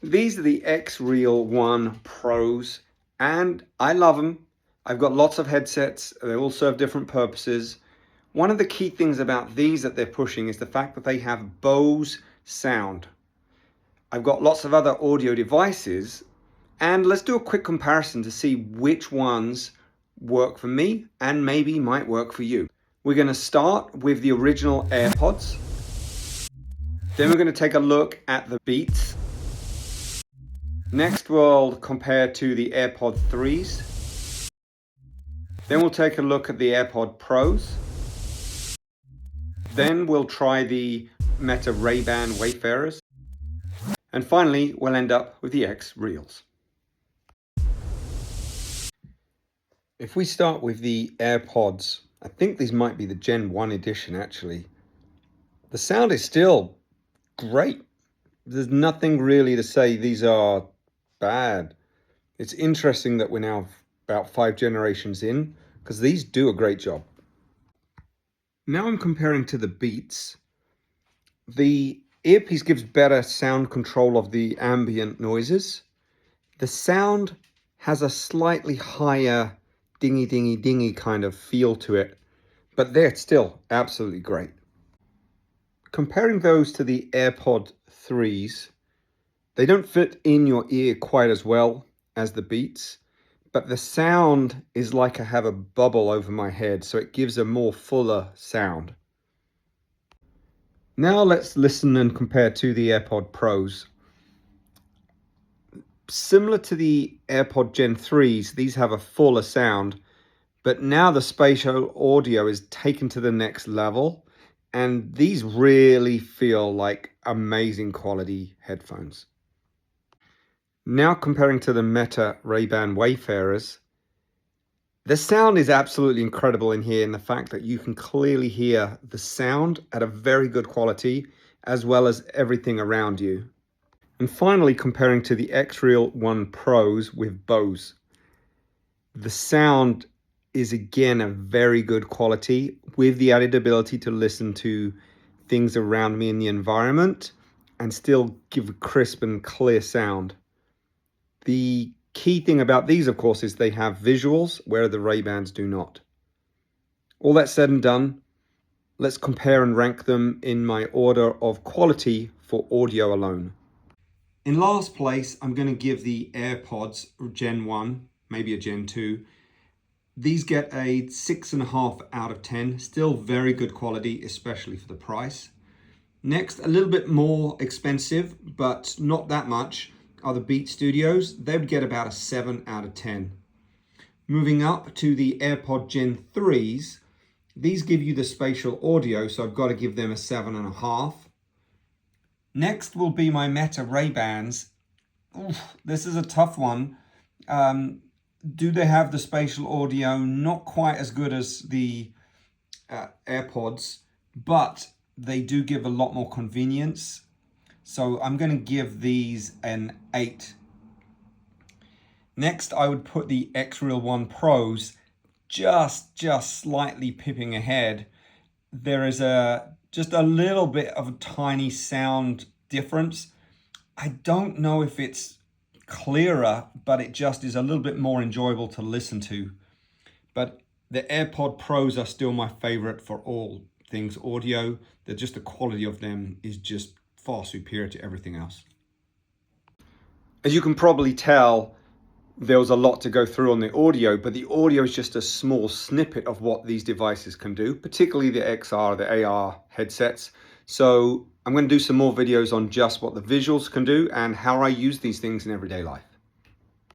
These are the XREAL One Pros, and I love them. I've got lots of headsets. They all serve different purposes. One of the key things about these that they're pushing is the fact that they have Bose sound. I've got lots of other audio devices, and let's do a quick comparison to see which ones work for me and maybe might work for you. We're going to start with the original AirPods. Then we're going to take a look at the Beats. Next, we'll compare to the AirPod 3s. Then we'll take a look at the AirPod Pros. Then we'll try the Meta Ray-Ban Wayfarers. And finally, we'll end up with the XREALs. If we start with the AirPods, I think these might be the Gen 1 edition actually. The sound is still great. There's nothing really to say these are bad. It's interesting that we're now about 5 generations in, because these do a great job. Now I'm comparing to the Beats. The earpiece gives better sound control of the ambient noises. The sound has a slightly higher dingy dingy dingy kind of feel to it, but they're still absolutely great. Comparing those to the AirPod 3s, they don't fit in your ear quite as well as the Beats, but the sound is like I have a bubble over my head, so it gives a more fuller sound. Now let's listen and compare to the AirPod Pros. Similar to the AirPod Gen 3s, these have a fuller sound, but now the spatial audio is taken to the next level, and these really feel like amazing quality headphones. Now comparing to the Meta Ray-Ban Wayfarers, the sound is absolutely incredible in here, in the fact that you can clearly hear the sound at a very good quality, as well as everything around you. And finally, comparing to the XREAL One Pros with Bose. The sound is again a very good quality, with the added ability to listen to things around me in the environment and still give a crisp and clear sound. The key thing about these, of course, is they have visuals where the Ray-Bans do not. All that said and done, let's compare and rank them in my order of quality for audio alone. In last place, I'm going to give the AirPods Gen 1, maybe a Gen 2. These get a 6.5 out of 10, still very good quality, especially for the price. Next, a little bit more expensive, but not that much, are the Beat Studios. They would get about a 7 out of 10. Moving up to the AirPod Gen 3s, these give you the spatial audio, so I've got to give them a 7.5. Next will be my Meta Ray-Bans. This is a tough one. Do they have the spatial audio? Not quite as good as the AirPods, but they do give a lot more convenience. So I'm going to give these an 8. Next, I would put the XREAL One Pros just slightly pipping ahead. There is just a little bit of a tiny sound difference. I don't know if it's clearer, but it just is a little bit more enjoyable to listen to. But the AirPod Pros are still my favorite for all things audio. The quality of them is just far superior to everything else. As you can probably tell, there was a lot to go through on the audio, but the audio is just a small snippet of what these devices can do, particularly the XR, the AR headsets. So I'm going to do some more videos on just what the visuals can do and how I use these things in everyday life.